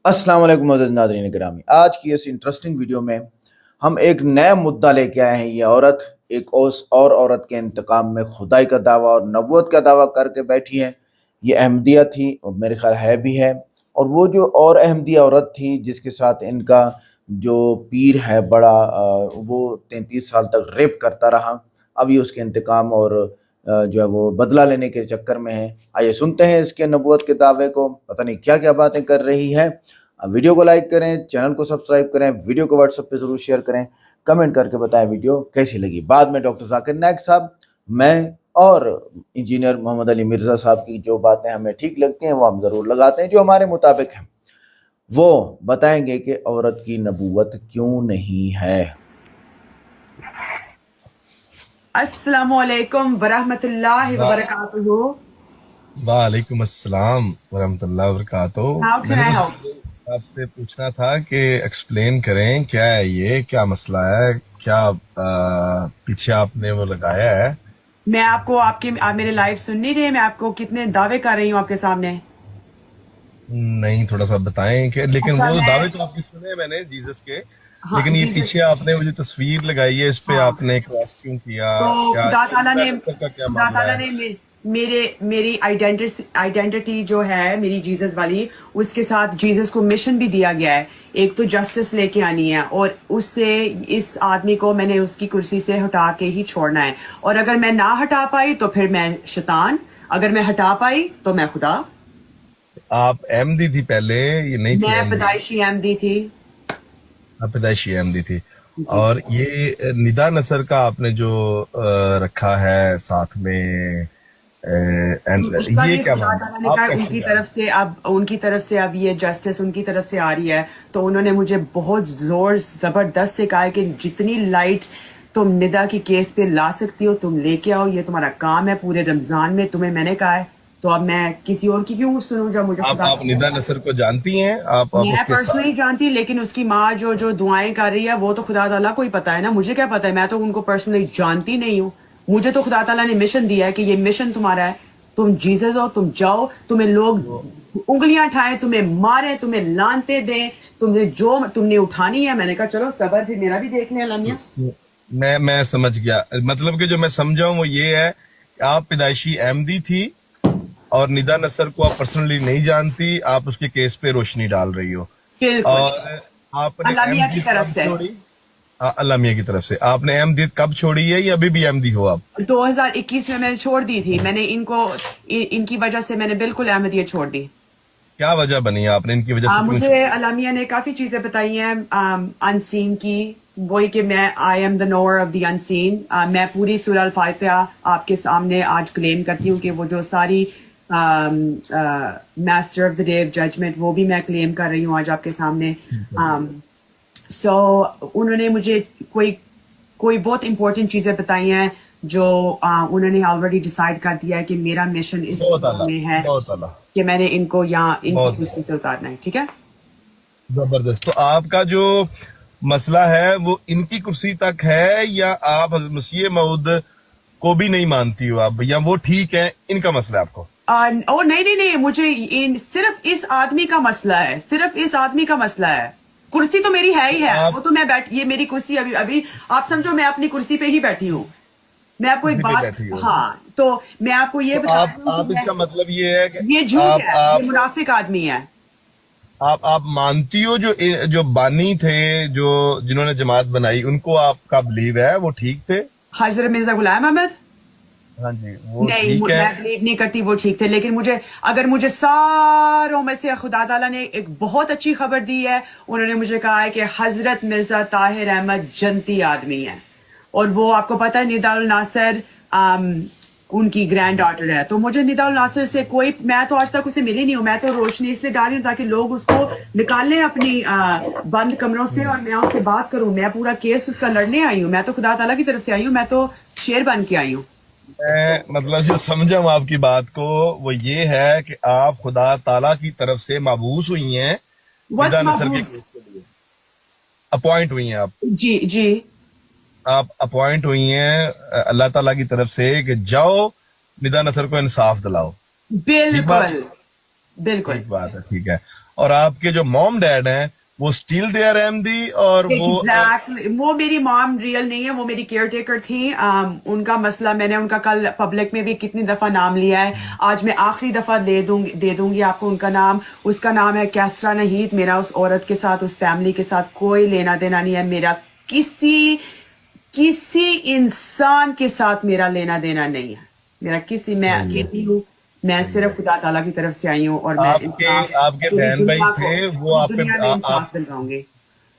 अस्सलाम वालेकुम मोअज़्ज़ज़ नाज़रीन गिरामी। आज की इस इंटरेस्टिंग वीडियो में हम एक नया मुद्दा लेके आए हैं। ये औरत एक और औरत के इंतकाम में खुदाई का दावा और नबूवत का दावा करके बैठी है। ये अहमदिया थी और मेरे ख्याल है भी है। और वो जो और अहमदिया औरत थी जिसके साथ इनका जो पीर है बड़ा वो 33 साल तक रेप करता रहा। अब ये उसके इंतकाम और जो है वो बदला लेने के चक्कर में है। आइए सुनते हैं इसके नबूवत के दावे को। पता नहीं क्या क्या बातें कर रही है। वीडियो को लाइक करें, चैनल को सब्सक्राइब करें, वीडियो को व्हाट्सएप पे ज़रूर शेयर करें, कमेंट करके बताएं वीडियो कैसी लगी। बाद में डॉक्टर जाकिर नाइक साहब, मैं और इंजीनियर मोहम्मद अली मिर्ज़ा साहब की जो बातें हमें ठीक लगती हैं वो हम ज़रूर लगाते हैं, जो हमारे मुताबिक हैं वो बताएंगे कि औरत की नबूवत क्यों नहीं है। अस्सलामुअलैकुम वरहमतुल्लाहि वा वबरकातुहू। वालेकुम अस्सलाम वरहमतुल्लाहि वबरकातुहू। How can मैंने I बस help? आपसे पूछना था कि एक्सप्लेन करें क्या है, ये क्या मसला है, क्या पीछे आपने वो लगाया है। मैं आपको आप मेरे लाइव सुन नहीं रहे, मैं आपको कितने दावे कर रही हूँ आपके सामने। नहीं, थोड़ा सा बताएं कि, लेकिन अच्छा वो मैं दावे तो आपके सुने मैंने जीसस के, हाँ लेकिन ये जी पीछे आपने वो जो तस्वीर लगाई है इस पे हाँ आपने क्रॉस क्यों किया, तो क्या का क्या खुदा मामला ताला है। ने मेरी आइडेंटिटी जो है मेरी जीसस वाली, उसके साथ जीसस को मिशन भी दिया गया है। एक तो जस्टिस लेके आनी है और उससे इस आदमी को मैंने उसकी कुर्सी से हटा के ही छोड़ना है। और अगर मैं ना हटा पाई तो फिर मैं शैतान, अगर मैं हटा पाई तो मैं खुदा। आप अहमदी थी पहले, ये नहीं थी मैं अहमदी, पैदाइशी अहमदी थी। आप पैदाइशी अहमदी थी। जी और ये निदा नसर का आपने जो रखा है साथ में, उसका ये भी क्या खुदा मामला ताला ने आप कहा कैसे उनकी जान। तरफ से, अब उनकी तरफ से अब ये जस्टिस उनकी तरफ से आ रही है। तो उन्होंने मुझे बहुत जोर जबरदस्त से कहा है कि जितनी लाइट तुम निदा की केस पे ला सकती हो तुम लेके आओ, ये तुम्हारा काम है। पूरे रमजान में तुम्हें मैंने कहा है, तो अब मैं किसी और की क्यों सुनूं जब मुझे खुदा आप निदा नसर को जानती हैं, आप मैं उसके साथ। पर्सनली जानती, लेकिन उसकी माँ जो जो दुआएं कर रही है वो तो खुदा ताला को ही पता है ना, मुझे क्या पता है। मैं तो उनको पर्सनली जानती नहीं हूँ। मुझे तो खुदा ताला ने मिशन दिया है कि ये मिशन तुम्हारा है, तुम जीसस हो, तुम जाओ, तुम्हें वो लोग उंगलियां उठाएं, तुम्हें मारे, तुम्हें लानते दें, तुम्हें जो तुमने उठानी है। मैंने कहा चलो सबर फिर मेरा भी देख लें अलामिया। मैं समझ गया, मतलब कि जो मैं समझा हूँ वो ये है कि आप पैदाइशी अहमदी थी और निदा नसर को आप पर्सनली नहीं जानती, आप उसके केस पे रोशनी डाल रही हो। बिल्कुल और आपने अलामिया की अहमदीद तरफ कब से। छोड़ी। अल्लाह मियां की तरफ से आपने अहमदीद कब छोड़ी है, या अभी भी अहमदी हो आप। 2021 में मैंने छोड़ दी थी। मैंने इनकी वजह से मैंने बिल्कुल अहमदियत छोड़ दी। क्या वजह बनी, आपने इनकी वजह से क्यों मुझे छोड़ी। अलामिया ने काफी चीजें बताई हैं अनसीन की। वही कि मैं I am the knower of the unseen. मैं पूरी सूरह अल फातिहा आपके सामने आज क्लेम करती हूँ कि वो जो सारी master of the day of judgement वो भी मैं क्लेम कर रही हूँ आज आपके सामने। सो उन्होंने मुझे कोई कोई बहुत इंपॉर्टेंट चीजें बताई हैं जो उन्होंने ऑलरेडी डिसाइड कर दिया है कि मेरा मिशन इस बहुत दुनिया आला, में है बहुत आला, कि मैंने इनको यहाँ इनकी बहुत कुर्सी से उतारना है। ठीक है। जबरदस्त। तो आपका जो मसला है वो इनकी कुर्सी तक है, या आप हज़रत मसीह मऊद को भी नहीं मानती हो आप, या वो ठीक है, इनका मसला है आपको। ओ नहीं नहीं नहीं, मुझे सिर्फ इस आदमी का मसला है, सिर्फ इस आदमी का मसला है। कुर्सी तो मेरी है तो ही है, आप वो तो मैं बैठ, ये मेरी कुर्सी अभी अभी आप समझो मैं अपनी कुर्सी पे ही बैठी हूँ। मैं आपको एक कुर्सी पे बात, बैठी हो, हाँ तो मैं आपको ये तो बता रही हूँ कि आप मैं, इसका मतलब ये है कि ये झूठ आप है, ये आप मुनाफिक आदमी है। आप मानती हो जो जो बानी थे, जो जिन्होंने जमात बनाई, उनको आपका बिलीव है वो ठीक थे। हजरत मिर्जा गुलाम अहमद, हाँ जी, वो नहीं ठीक है। मैं बिलीव नहीं करती वो ठीक थे, लेकिन मुझे, अगर मुझे सारों में से खुदा ताला ने एक बहुत अच्छी खबर दी है। उन्होंने मुझे कहा है कि हजरत मिर्जा ताहिर अहमद जन्नती आदमी है। और वो आपको पता है निदाउल नासिर उनकी ग्रैंड डॉटर है। तो मुझे निदाउल नासिर से कोई, मैं तो आज तक उसे मिली नहीं हूँ। मैं तो रोशनी इसलिए डाल रही हूँ ताकि लोग उसको निकाल लें अपनी बंद कमरों से और मैं उससे बात करूं। मैं पूरा केस उसका लड़ने आई हूँ। मैं तो खुदा ताला की तरफ से आई हूँ, मैं तो शेर बन के आई हूँ। मैं मतलब जो समझा हूँ आपकी बात को, वो ये है कि आप खुदा ताला की तरफ से माबूस हुई हैं, निदा व्हाट्स नसर के महबूस? केस के लिए अपॉइंट हुई हैं जी जी आप अपॉइंट हुई हैं अल्लाह ताला की तरफ से कि जाओ निदा नसर को इंसाफ दिलाओ। ठीक बात, बिल्कुल बिल्कुल। ठीक बात है, ठीक है। और आपके जो मॉम डैड हैं वो स्टिल दे आर अहमदी, और वो एग्जैक्टली वो मेरी मॉम रियल नहीं है, वो मेरी केयर टेकर थी। उनका मसला, मैंने उनका कल पब्लिक में भी कितनी दफा नाम लिया है, आज मैं आखिरी दफा दे दूंगी आपको उनका नाम। उसका नाम है कैसरा नहीद। मेरा उस औरत के साथ, उस फैमिली के साथ कोई लेना देना नहीं है। मेरा किसी इंसान के साथ मेरा लेना देना नहीं है। मेरा किसी, मैं अकेली हूँ, मैं सिर्फ खुदा ताला की तरफ से आई हूँ, और मैं आपके बहन भाई थे वो आप दुनिया में पे इंसाफ दिलवाऊंगी।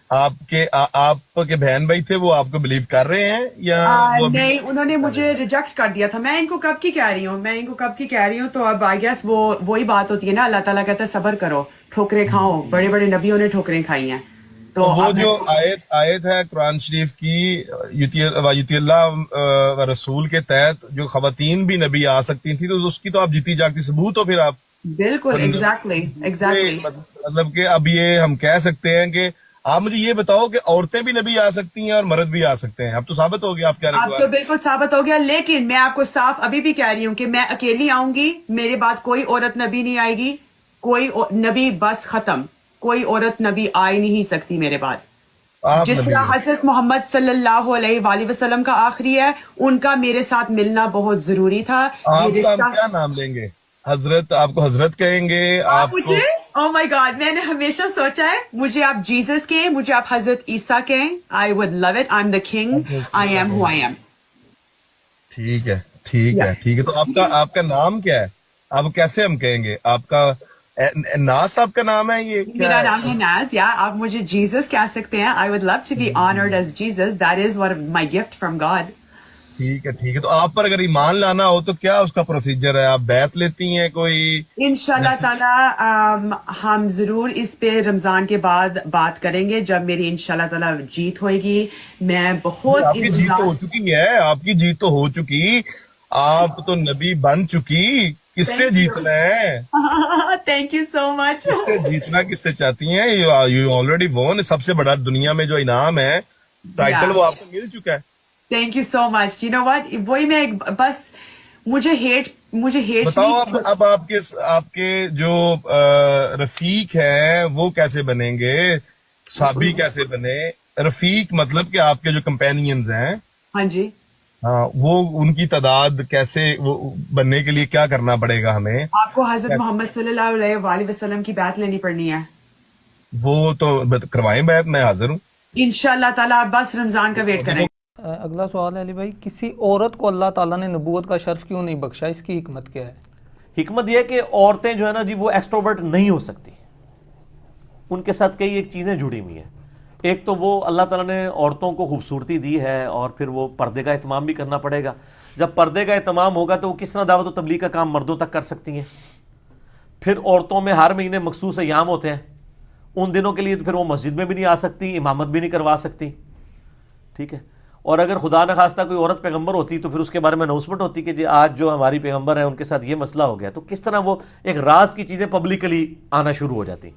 आपके बहन भाई थे वो आपको बिलीव कर रहे हैं या वो अभी नहीं, उन्होंने मुझे रिजेक्ट कर दिया था। मैं इनको कब की कह रही हूँ, तो अब आई गेस वो वही बात होती है ना, अल्लाह ताला कहता है सब्र करो, ठोकरें खाओ। बड़े बड़े नबियों ने ठोकरें खाई हैं। तो वो अब जो आयत है कुरान शरीफ की, युतियल्लाह व रसूल के तहत जो खवातीन भी नबी आ सकती थी, तो उसकी तो आप जीती जागती सबूत हो फिर आप। बिल्कुल एग्जैक्टली मतलब कि अब ये हम कह सकते हैं कि आप मुझे ये बताओ कि औरतें भी नबी आ सकती हैं और मर्द भी आ सकते हैं। अब तो साबित हो गया, आप क्या अब तो बिल्कुल साबित हो गया। लेकिन मैं आपको साफ अभी भी कह रही हूँ कि मैं अकेली आऊंगी, मेरे बाद कोई औरत नबी नहीं आएगी। कोई नबी, बस खत्म। कोई औरत नबी आ ही नहीं सकती मेरे बाद। आप जिस नबी तरह हैं। हजरत मोहम्मद सल्लल्लाहु अलैहि वसल्लम का आखिरी है, उनका मेरे साथ मिलना बहुत जरूरी था। ये आपका हम रिश्ता क्या नाम लेंगे? हजरत, आपको हजरत कहेंगे? आप आपको मुझे, ओह माय गॉड, मैंने हमेशा सोचा है मुझे आप जीसस कहें, मुझे आप हजरत ईसा कहें। आई would love it. I am the king, I am who I am. ठीक है, ठीक है, ठीक है। तो आपका आपका नाम क्या है? आप कैसे हम कहेंगे आपका? नास आपका नाम है, ये क्या मेरा है? नाम है नाज, या आप मुझे जीसस कह सकते हैं। I would love to be honoured as Jesus. That is one my gift from God. ठीक है, ठीक है। तो आप पर अगर ईमान लाना हो तो क्या उसका प्रोसीजर है? आप बैत लेती हैं कोई? इंशाल्लाह ताला हम जरूर इस पे रमजान के बाद बात करेंगे, जब मेरी इंशाल्लाह ताला जीत होएगी। मैं बहुत आपकी जीत तो हो चुकी है, आपकी जीत तो हो चुकी। आप तो नबी बन चुकी। किससे जीतना है? Thank you so much. किससे जीतना, किससे चाहती हैं? यू ऑलरेडी वोन। सबसे बड़ा दुनिया में जो इनाम है, टाइटल, वो आपको मिल चुका है। Thank you so much. You know what, वही मैं बस, मुझे हेट बताओ नहीं। अब आपके आपके जो रफीक है वो कैसे बनेंगे? साबी कैसे बने? रफीक मतलब कि आपके जो कंपेनियंस हैं, हाँ जी, हाँ, वो उनकी तादाद कैसे, वो बनने के लिए क्या करना पड़ेगा हमें? आपको हजरत मोहम्मद सल्लल्लाहु अलैहि वसल्लम की बात लेनी पड़नी है। वो तो करवाएं बैत, मैं हाजिर हूँ। इंशाल्लाह ताला आप बस रमजान का वेट करें। अगला सवाल है अली भाई, किसी औरत को अल्लाह ताला ने नबूवत का शर्फ क्यों नहीं बख्शा? इसकी हिकमत क्या है? हिकमत यह है कि औरतें जो है ना जी, वो एक्सट्रोवर्ट नहीं हो सकती। उनके साथ कई एक चीज़ें जुड़ी हुई हैं। एक तो वो अल्लाह ताला ने औरतों को खूबसूरती दी है, और फिर वो पर्दे का एहतमाम भी करना पड़ेगा। जब पर्दे का एहतमाम होगा तो वो किस तरह दावत व तबलीग का काम मर्दों तक कर सकती हैं। फिर औरतों में हर महीने मखसूस अयाम होते हैं, उन दिनों के लिए तो फिर वो मस्जिद में भी नहीं आ सकती, इमामत भी नहीं करवा सकती। ठीक है। और अगर खुदा न खास्ता कोई औरत पैगंबर होती तो फिर उसके बारे में अनाउंसमेंट होती कि जी आज जो हमारी पैगंबर है उनके साथ ये मसला हो गया, तो किस तरह वो एक राज की चीज़ें पब्लिकली आना शुरू हो जाती।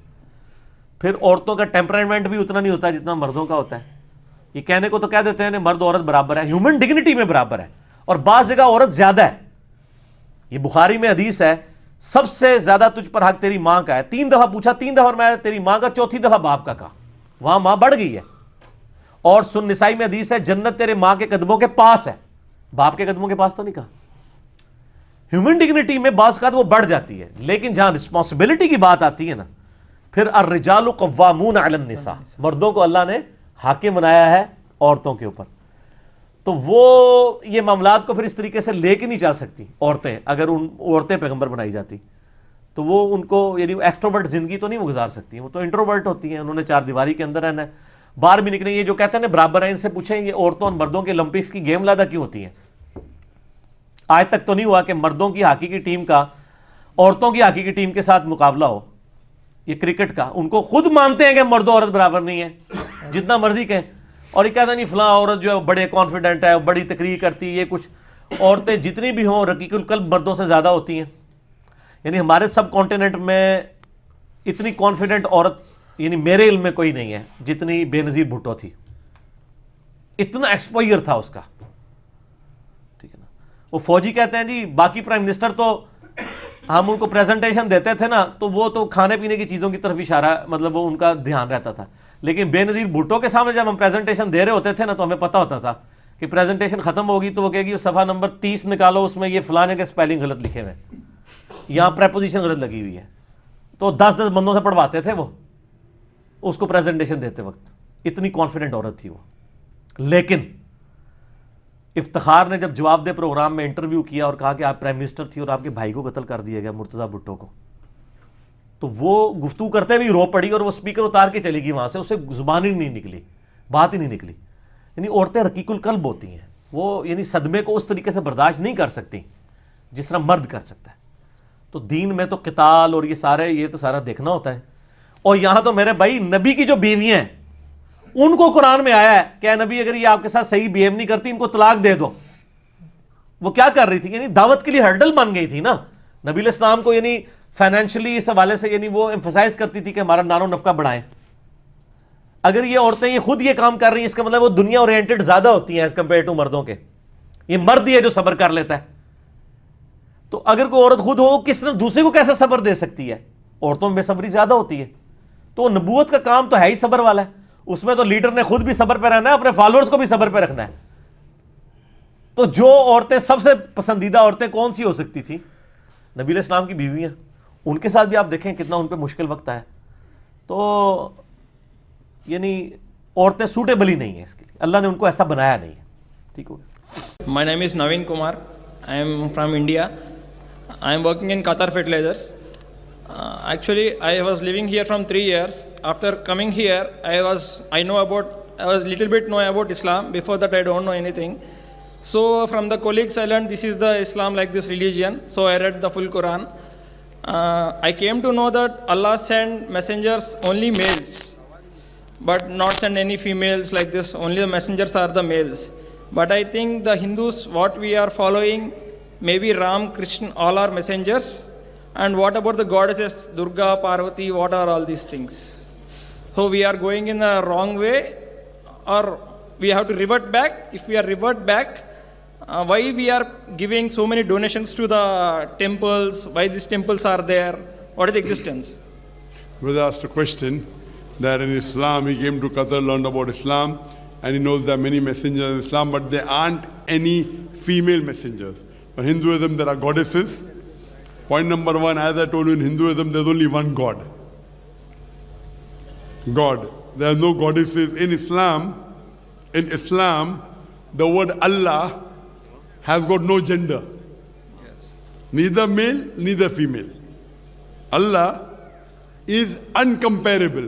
फिर औरतों का टेम्परामेंट भी उतना नहीं होता जितना मर्दों का होता है। ये कहने को तो कह देते हैं मर्द औरत बराबर है, ह्यूमन डिग्निटी में बराबर है, और बाज़ जगह औरत ज़्यादा है। ये बुखारी में हदीस है, सबसे ज़्यादा तुझ पर हक तेरी माँ का है। 3 दफ़ा पूछा, 3 दफ़ा मैं तेरी माँ का, 4थी दफ़ा बाप का कहा। वहाँ माँ बढ़ गई है। और सुन निसाई में हदीस है, जन्नत तेरे माँ के कदमों के पास है, बाप के कदमों के पास तो नहीं कहा। ह्यूमन डिग्निटी में बाज़ का वो बढ़ जाती है, लेकिन जहां रिस्पॉन्सिबिलिटी की बात आती है ना, फिर अर्रिजालु कव्वामून अलन निसा, मर्दों को अल्लाह ने हाकिम बनाया है औरतों के ऊपर। तो वो ये मामलात को फिर इस तरीके से लेके नहीं चल सकती औरतें। अगर उन औरतें पैगंबर बनाई जाती तो वो उनको, यानी एक्सट्रोवर्ट जिंदगी तो नहीं वो गुजार सकती, वो तो इंट्रोवर्ट होती हैं। उन्होंने 4 दीवारी के अंदर रहना है, बाहर भी निकले। ये जो कहते हैं ना बराबर है, इनसे पूछें ये औरतों और मर्दों के ओलंपिक्स की गेम लादा क्यों होती है? आज तक तो नहीं हुआ कि मर्दों की हॉकी की टीम का औरतों की हॉकी की टीम के साथ मुकाबला हो। ये क्रिकेट का, उनको खुद मानते हैं कि मर्द औरत बराबर नहीं है, जितना मर्जी कहें। और ये कहता नहीं फलां औरत जो है बड़े कॉन्फिडेंट है, बड़ी तकरीर करती है। ये कुछ औरतें जितनी भी हों रकीकुल कल्ब मर्दों से ज़्यादा होती हैं। यानी हमारे सब कॉन्टिनेंट में इतनी कॉन्फिडेंट औरत यानी मेरे इल्म में कोई नहीं है जितनी बेनज़ीर भुट्टो थी। इतना एक्सपोजर था उसका, ठीक है ना। वो फौजी कहते हैं जी बाकी प्राइम मिनिस्टर तो हम उनको प्रेजेंटेशन देते थे ना, तो वो तो खाने पीने की चीज़ों की तरफ इशारा, मतलब वो उनका ध्यान रहता था। लेकिन बेनज़ीर भुट्टो के सामने जब हम प्रेजेंटेशन दे रहे होते थे ना, तो हमें पता होता था कि प्रेजेंटेशन खत्म होगी तो वो कहेगी सफ़ा नंबर 30 निकालो, उसमें ये फलाने के स्पेलिंग गलत लिखे हुए हैं, यहाँ प्रेपोजिशन गलत लगी हुई है। तो 10-10 बंदों से पढ़वाते थे वो उसको प्रेजेंटेशन देते वक्त। इतनी कॉन्फिडेंट औरत थी वो। लेकिन इफ्तिखार ने जब जवाब दे प्रोग्राम में इंटरव्यू किया और कहा कि आप प्राइम मिनिस्टर थी और आपके भाई को कत्ल कर दिया गया, मुर्तज़ा भुट्टो को, तो वो गुफ्तगू करते भी रो पड़ी और वो स्पीकर उतार के चली गई वहां से, उससे जुबान ही नहीं निकली, बात ही नहीं निकली। यानी औरतें रकीकुल कल्ब होती हैं, वो यानी सदमे को उस तरीके से बर्दाश्त नहीं कर सकती जिस तरह मर्द कर सकता है। तो दीन में तो किताल और ये तो सारा देखना होता है। और यहां तो मेरे भाई नबी की जो बीवियां हैं उनको कुरान में आया है, क्या नबी अगर ये आपके साथ सही बिहेव नहीं करती इनको तलाक दे दो। वो क्या कर रही थी, यानी दावत के लिए हर्डल बन गई थी ना। नबी इस्लाम को यानी फाइनेंशियली इस हवाले से यानी वो एम्फसाइज करती थी कि हमारा नानो नफका बढ़ाएं। अगर ये औरतें ये खुद ये काम कर रही हैं, इसका मतलब वो दुनिया ओरिएंटेड ज्यादा होती हैं एज कंपेयर टू मर्दों के। ये मर्द ही है जो सब्र कर लेता है। तो अगर कोई औरत खुद हो, किस तरह दूसरे को कैसे सब्र दे सकती है? औरतों में बेसब्री ज्यादा होती है। तो नबूवत का काम तो है ही सब्र वाला है, उसमें तो लीडर ने खुद भी सब्र पे रहना है, अपने फॉलोअर्स को भी सब्र पे रखना है। तो जो औरतें सबसे पसंदीदा औरतें कौन सी हो सकती थी? नबी इस्लाम की बीवियां। उनके साथ भी आप देखें कितना उन पे मुश्किल वक्त आया। तो यानी औरतें सूटेबल ही नहीं है इसके लिए, अल्लाह ने उनको ऐसा बनाया नहीं है। ठीक हो गया। My name is Naveen Kumar. I am from India. I am working in Qatar Fertilizers. Actually, I was living here from 3 years. After coming here, I was little bit know about Islam. Before that, I don't know anything. So from the colleagues, I learned this is the Islam, like this religion. So I read the full Quran. I came to know that Allah sent messengers only males, but not send any females like this. Only the messengers are the males. But I think the Hindus, what we are following, maybe Ram, Krishna, all are messengers. And what about the goddesses, Durga, Parvati, what are all these things? So we are going in the wrong way, or we have to revert back. If we are revert back, why we are giving so many donations to the temples? Why these temples are there? What is the existence? Brother asked a question that in Islam, he came to Qatar, learned about Islam, and he knows there are many messengers in Islam, but there aren't any female messengers. In Hinduism, there are goddesses. Point number one, as I told you, in Hinduism, there's only one God. God. There are no goddesses. In Islam, the word Allah has got no gender. Neither male, neither female. Allah is uncomparable.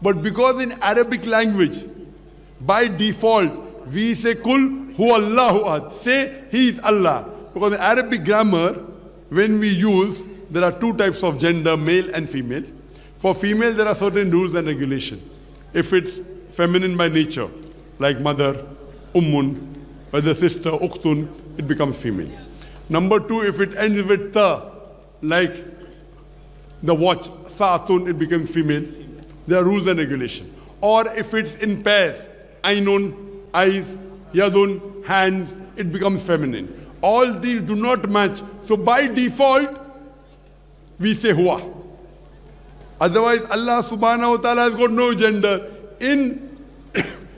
But because in Arabic language, by default, we say Kul huwa Allahu ahad. Say He is Allah. Because in Arabic grammar, when we use, there are two types of gender, male and female. For female, there are certain rules and regulations. If it's feminine by nature, like mother, ummun, whether sister, uktun, it becomes female. Number two, if it ends with ta, like the watch, sa'atun, it becomes female. There are rules and regulations. Or if it's in pairs, ainun, eyes, yadun, hands, it becomes feminine. All these do not match. So by default, we say huwa. Otherwise, Allah subhanahu wa ta'ala has got no gender. In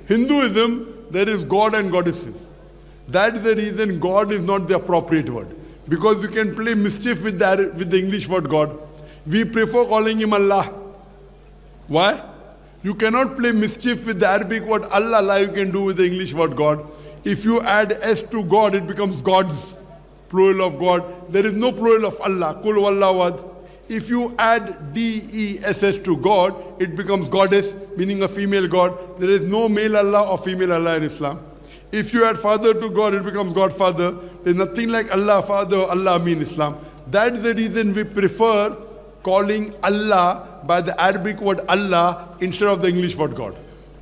Hinduism, there is God and goddesses. That is the reason God is not the appropriate word. Because you can play mischief with the English word God. We prefer calling him Allah. Why? You cannot play mischief with the Arabic word Allah like you can do with the English word God. If you add S to God, it becomes gods, plural of God. There is no plural of Allah, Kul Wallahu Ahad. If you add D-E-S-S to God, it becomes goddess, meaning a female God. There is no male Allah or female Allah in Islam. If you add father to God, it becomes Godfather. There is nothing like Allah, Father, or Allah in Islam. That is the reason we prefer calling Allah by the Arabic word Allah instead of the English word God.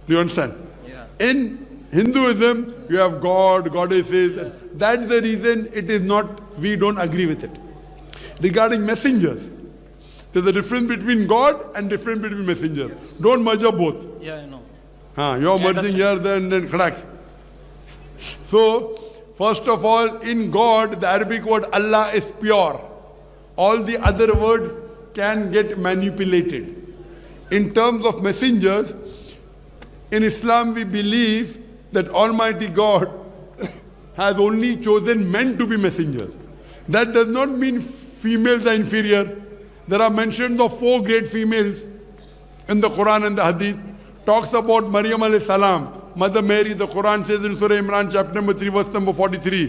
Do you understand? Yeah. In Hinduism, you have God, goddesses. Yeah. That's the reason it is not, we don't agree with it. Regarding messengers, there's a difference between God and difference between messengers. Yes. Don't merge up both. Yeah, I know. You're merging here, then connect. So, First of all, in God, the Arabic word Allah is pure. All the other words can get manipulated. In terms of messengers, in Islam we believe that Almighty God has only chosen men to be messengers. That does not mean females are inferior. There are mentions of 4 great females in the Quran and the Hadith. Talks about Maryam alayhi salam, Mother Mary. The Quran says in Surah Imran chapter number 3 verse number 43,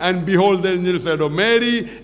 and behold the angel said, O Mary,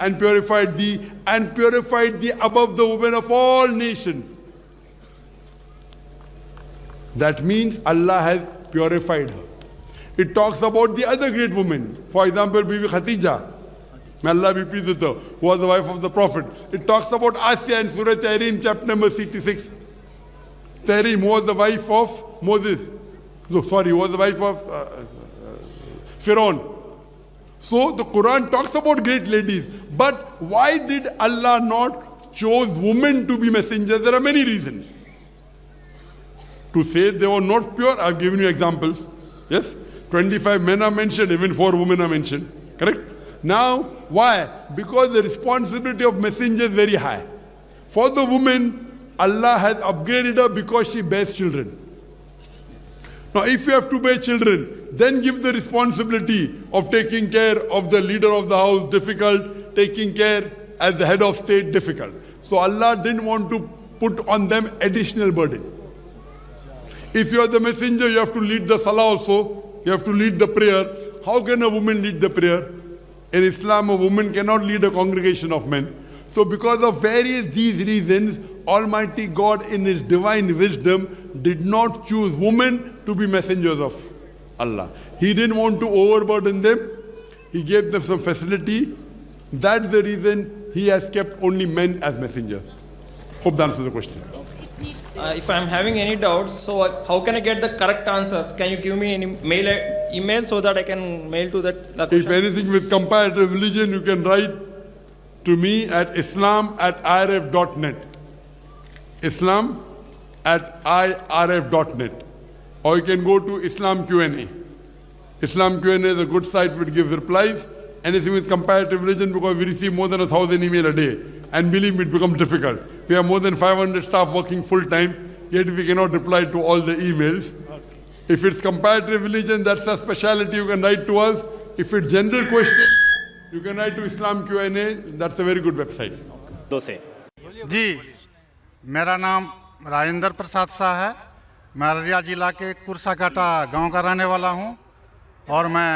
and purified thee above the women of all nations. That means Allah has purified her. It talks about the other great women. For example, Bibi Khatija, may Allah be pleased with her, who was the wife of the Prophet. It talks about Asya in Surah Tahrim, chapter number 66. Tahrim was the wife of Moses. Was the wife of Pharaoh. So the Quran talks about great ladies. But why did Allah not choose women to be messengers? There are many reasons. To say they were not pure, I've given you examples. Yes? 25 men are mentioned, even 4 women are mentioned. Correct? Now, why? Because the responsibility of messenger is very high. For the woman, Allah has upgraded her because she bears children. Now, if you have to bear children, then give the responsibility of taking care of the leader of the house, difficult. Taking care as the head of state, difficult. So Allah didn't want to put on them additional burden. If you are the messenger, you have to lead the salah also. You have to lead the prayer. How can a woman lead the prayer? In Islam, a woman cannot lead a congregation of men. So because of various these reasons, Almighty God in His divine wisdom did not choose women to be messengers of Allah. He didn't want to overburden them. He gave them some facility. That's the reason He has kept only men as messengers. Hope that answers the question. If I'm having any doubts, so how can I get the correct answers? Can you give me any email so that I can mail to that? If anything with comparative religion, you can write to me at islam@irf.net. islam@irf.net. Or you can go to Islam Q&A. Islam Q&A is a good site which gives replies. Anything with comparative religion, because we receive more than 1,000 emails a day. And believe me, it becomes difficult. We have more than 500 staff working full time, yet we cannot reply to all the emails. Okay. If it's comparative religion, that's a specialty, you can write to us. If it's general question, you can write to Islam Q&A. That's a very good website. जी, मेरा नाम राजेंद्र प्रसाद शाह है। मैं अररिया जिला के कुरसाकाटा गांव का रहने वाला हूं और मैं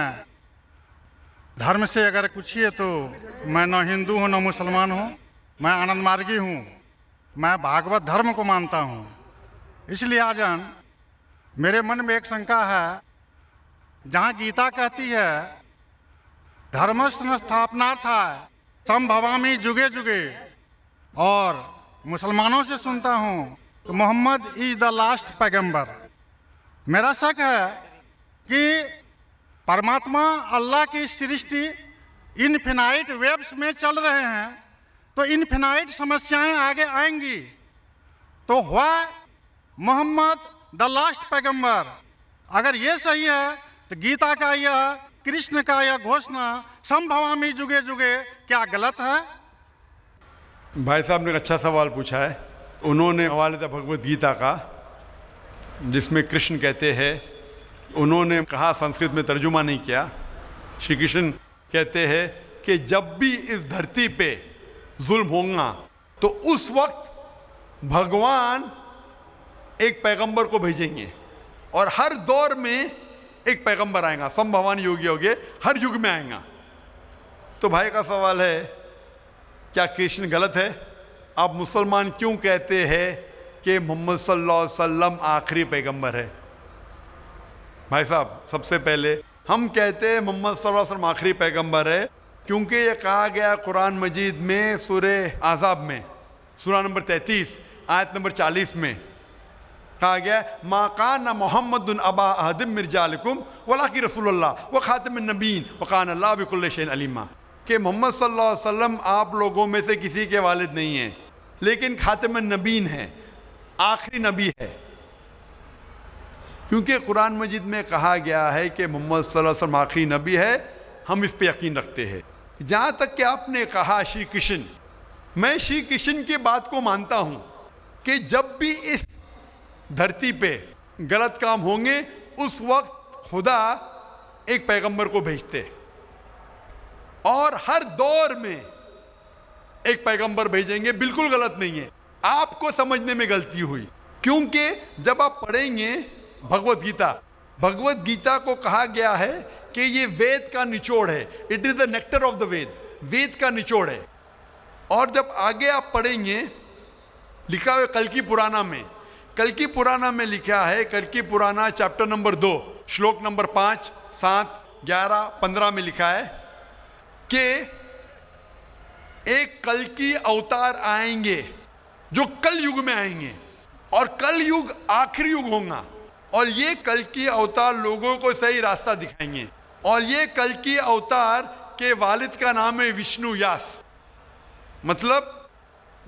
धर्म से अगर पूछिए तो मैं न हिंदू हूं न मुसलमान हूं। मैं आनंद मार्गी हूं। मैं भागवत धर्म को मानता हूं। इसलिए आजन मेरे मन में एक शंका है, जहां गीता कहती है धर्मस्य स्थापनार्थाय संभवामि जुगे जुगे, और मुसलमानों से सुनता हूं तो मोहम्मद इज द लास्ट पैगंबर। मेरा शक है कि परमात्मा अल्लाह की सृष्टि इनफिनाइट वेव्स में चल रहे हैं, तो इनफिनाइट समस्याएं आगे आएंगी। तो हुआ मोहम्मद द लास्ट पैगंबर। अगर ये सही है तो गीता का यह, कृष्ण का यह घोषणा संभवामि जुगे जुगे क्या गलत है? भाई साहब ने एक अच्छा सवाल पूछा है। उन्होंने हवाले था भगवत गीता का, जिसमें कृष्ण कहते हैं, उन्होंने कहा, संस्कृत में तर्जुमा नहीं किया। श्री कृष्ण कहते हैं कि जब भी इस धरती पे जुल्म होगा तो उस वक्त भगवान एक पैगंबर को भेजेंगे और हर दौर में एक पैगंबर आएगा। संभवान युग योगे, हर युग में आएगा। तो भाई का सवाल है, क्या कृष्ण गलत है? आप मुसलमान क्यों कहते हैं कि मोहम्मद सल्लल्लाहु अलैहि वसल्लम आखिरी पैगंबर है? भाई साहब, सबसे पहले हम कहते हैं मोहम्मद सल्लल्लाहु अलैहि वसल्लम आखिरी पैगंबर है क्योंकि ये कहा गया कुरान मजीद में सूरह आज़ाब में, सूरा नंबर 33 आयत नंबर 40 में कहा गया, मा काना मुहम्मदुन अबा अहदिम मिन रिजालिकुम वलाकिन रसूलुल्लाह व खातिमुन नबीन व काना अल्लाहु बिकुल्लि शैइन अलीमा, कि मोहम्मद सल्लल्लाहु अलैहि वसल्लम आप लोगों में से किसी के वालिद नहीं हैं, लेकिन खातिमुन नबीन हैं। आखिरी नबी है, क्योंकि कुरान मजीद में कहा गया है कि मोहम्मद सल्लल्लाहु अलैहि वसल्लम आखिरी नबी है। हम इस पे यकीन रखते हैं। जहाँ तक कि आपने कहा श्री कृष्ण, मैं श्री कृष्ण की बात को मानता हूँ कि जब भी इस धरती पे गलत काम होंगे उस वक्त खुदा एक पैगंबर को भेजते हैं, और हर दौर में एक पैगंबर भेजेंगे। बिल्कुल गलत नहीं है, आपको समझने में गलती हुई, क्योंकि जब आप पढ़ेंगे भगवत गीता, भगवत गीता को कहा गया है कि ये वेद का निचोड़ है। It is the nectar of the Veda, Veda का निचोड़ है। और जब आगे आप पढ़ेंगे, लिखा हुआ कल्कि पुराना में, कल्कि पुराना में लिखा है, कल्कि पुराना चैप्टर नंबर 2 श्लोक नंबर 5, 7, 11, 15 में लिखा है कि एक कल्कि अवतार आएंगे जो कल युग में आएंगे, और कल युग आखिरी युग होगा, और ये कल्कि अवतार लोगों को सही रास्ता दिखाएंगे। और ये कल्कि अवतार के वालिद का नाम है विष्णु यास, मतलब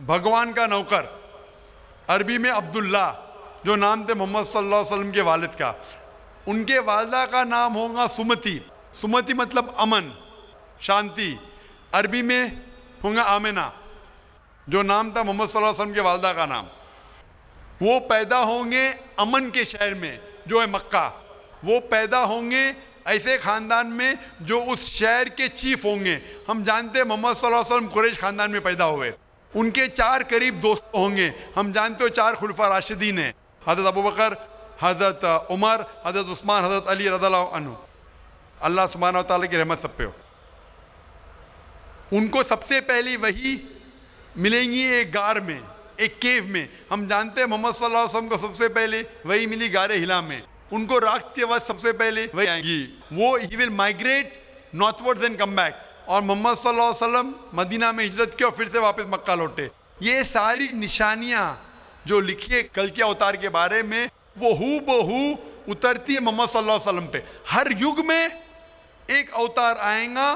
भगवान का नौकर। अरबी में अब्दुल्ला, जो नाम थे मोहम्मद सल्लल्लाहु अलैहि वसल्लम के वालिद का। उनके वालदा का नाम होगा सुमति, सुमति मतलब अमन, शांति। अरबी में होगा आमिना, जो नाम था मोहम्मद सल्लल्लाहु अलैहि वसल्लम के वालदा का नाम। वो पैदा होंगे अमन के शहर में जो है मक्का। वो पैदा होंगे ऐसे खानदान में जो उस शहर के चीफ होंगे। हम जानते हैं मोहम्मद सल्लल्लाहु अलैहि वसल्लम कुरैश खानदान में पैदा हुए। उनके 4 करीब दोस्त होंगे। हम जानते हो 4 खुलफा राशिदीन हैं, हज़रत अबू बकर, हज़रत उमर, हज़रत उस्मान, हज़रत अली रज़ियल्लाहु अन्हु। अल्लाह सुब्हानहू व तआला की रहमत सब पे हो। उनको सबसे पहली वही मिलेंगी एक गार में, एक केव में। हम जानते हैं मोहम्मद सल्लल्लाहु अलैहि वसल्लम को सबसे पहले वही मिली गारे हिला में। उनको रात के बाद सबसे पहले वही आएंगी। वो he will migrate northwards and come back. और मोहम्मद सल्लल्लाहु अलैहि वसल्लम मदीना में हिजरत की और फिर से वापस मक्का लौटे। ये सारी निशानियां जो लिखी है कल के अवतार के बारे में, वो हूबहू उतरती है मोहम्मद सल्लल्लाहु अलैहि वसल्लम पे। हर युग में एक अवतार आएगा,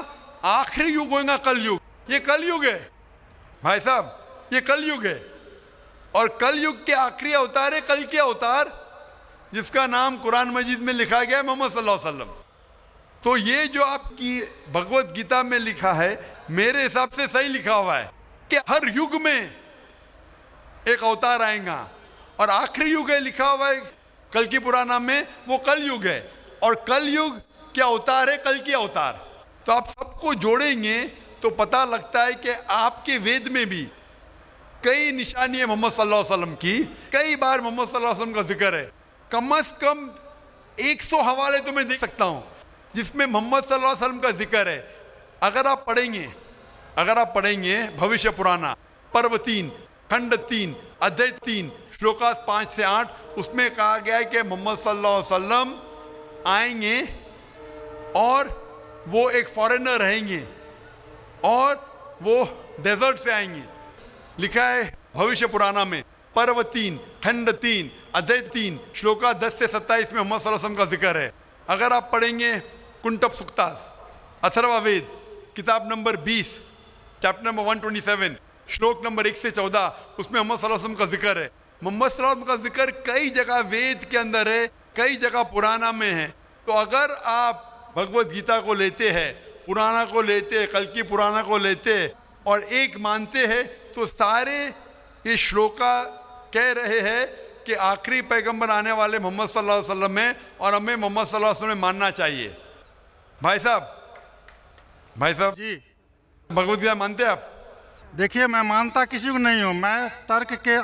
आखिरी युग होगा कल युग। ये कल युग है भाई साहब, ये कल युग है। और कल युग के आखिरी अवतार है कल के अवतार, जिसका नाम कुरान मजीद में लिखा गया है मोहम्मद सल्लल्लाहु अलैहि वसल्लम। तो ये जो आपकी भगवत गीता में लिखा है, मेरे हिसाब से सही लिखा हुआ है कि हर युग में एक अवतार आएगा, और आखिरी युग है लिखा हुआ है कल की पुराना में, वो कल युग है। और कल युग के अवतार है कल की अवतार। तो आप सबको जोड़ेंगे तो पता लगता है कि आपके वेद में भी कई निशानी है मोहम्मद सल्लल्लाहु अलैहि वसल्लम की। कई बार मोहम्मद सल्लल्लाहु अलैहि वसल्लम का जिक्र है। कम से कम 100 हवाले तो मैं दे सकता हूं जिसमें मोहम्मद सल्लल्लाहु अलैहि वसल्लम का जिक्र है। अगर आप पढ़ेंगे भविष्य पुराना पर्व 3 खंड 3 अध्याय 3 श्लोकास 5 से 8, उसमें कहा गया है कि मोहम्मद सल्लल्लाहु अलैहि वसल्लम आएंगे और वो एक फॉरेनर रहेंगे, और वो डेजर्ट से आएंगे। लिखा है भविष्य पुराना में पर्व 3 खंड 3 अध्याय 3 श्लोका 10 से 27 में मोहम्मद सल्लल्लाहु अलैहि वसल्लम का जिक्र है। अगर आप पढ़ेंगे कुंटप सुक्तास अथर्ववेद किताब नंबर 20 चैप्टर नंबर 127 श्लोक नंबर 1 से 14, उसमें मोहम्मद सल्लल्लाहु अलैहि वसल्लम का जिक्र है। मोहम्मद सल्लल्लाहु अलैहि वसल्लम का जिक्र कई जगह वेद के अंदर है, कई जगह पुराना में है। तो अगर आप भगवत गीता को लेते हैं, पुराना को लेते हैं, कल की पुराना को लेते हैं और एक मानते हैं, तो सारे ये श्लोका कह रहे हैं कि आखिरी पैगंबर आने वाले मोहम्मद सल्लल्लाहु अलैहि वसल्लम है, और हमें मोहम्मद सल्लल्लाहु अलैहि वसल्लम मानना चाहिए। भाई साहब जी भगवत गीता मानते हैं आप? देखिए, मैं मानता किसी को नहीं हूँ। मैं तर्क के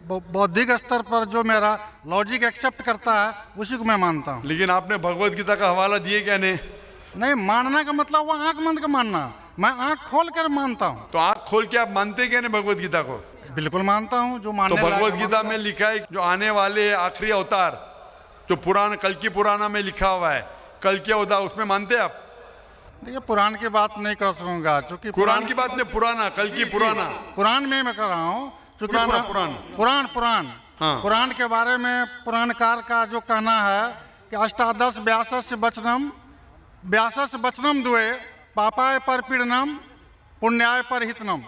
बौद्धिक स्तर पर जो मेरा लॉजिक एक्सेप्ट करता है उसी को मैं मानता हूँ। लेकिन आपने भगवत गीता का हवाला दिए क्या? नहीं, मानने का मतलब वो आंख बंद कर मानना, मैं आंख खोल कर मानता हूँ। तो आंख खोल के आप मानते क्या नहीं भगवत गीता को? बिल्कुल मानता हूँ। जो तो मानने भगवत गीता में लिखा है जो आने वाले आखिरी अवतार, जो पुराना कल की पुराना में लिखा हुआ है कल के अवतार, उसमें मानते हैं आप? देखिए, पुराण की बात नहीं कर सकूंगा क्योंकि कुरान की बात नहीं, पुराना कल की पुराना पुराण में मैं कर रहा हूँ क्योंकि पुराण हाँ। पुराण के बारे में पुराणकार का जो कहना है कि अष्टादश व्यासस वचनम द्वे पापाय पर पीड़नम पुण्याय पर हितनम।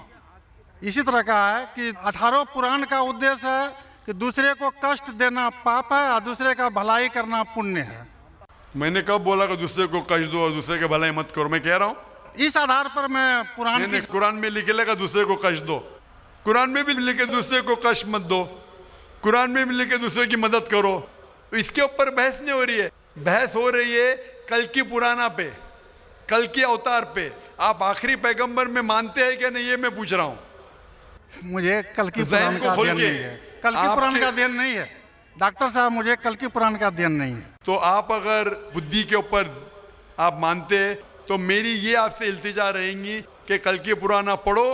इसी तरह का है कि 18 पुराण का उद्देश्य है कि दूसरे को कष्ट देना पाप है और दूसरे का भलाई करना पुण्य है। मैंने कब बोला कि दूसरे को कष्ट दो और दूसरे के भलाई मत करो? मैं कह रहा हूँ इस आधार पर मैं कुरान की कुरान में लिखेगा दूसरे को कष्ट दो, कुरान में भी लिखे दूसरे को कष्ट मत दो, कुरान में भी लिखे दूसरे की मदद करो। तो इसके ऊपर बहस नहीं हो रही है, बहस हो रही है कल की पुराना पे, कल की अवतार पे। आप आखिरी पैगंबर में मानते हैं कि नहीं, ये मैं पूछ रहा हूँ। मुझे कल की ज़हन पुराण को का खोल अध्ययन के नहीं है, कल की पुराण का अध्ययन नहीं है डॉक्टर साहब, मुझे कल की पुराण का अध्ययन नहीं है। तो आप अगर बुद्धि के ऊपर आप मानते हैं तो मेरी ये आपसे इल्तिजा रहेंगी कि कल की पुराना पढ़ो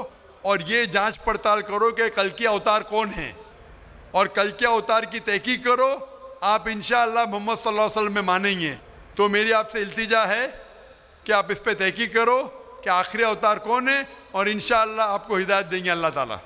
और ये जांच पड़ताल करो कि कल की अवतार कौन है और कल के अवतार की तहकीक करो। आप इंशाअल्लाह मोहम्मद सल्लल्लाहु अलैहि वसल्लम में मानेंगे। तो मेरी आपसे इल्तिजा है कि आप इस पे तहकीक करो कि आखिरी अवतार कौन है और इंशाअल्लाह आपको हिदायत देंगे अल्लाह ताला।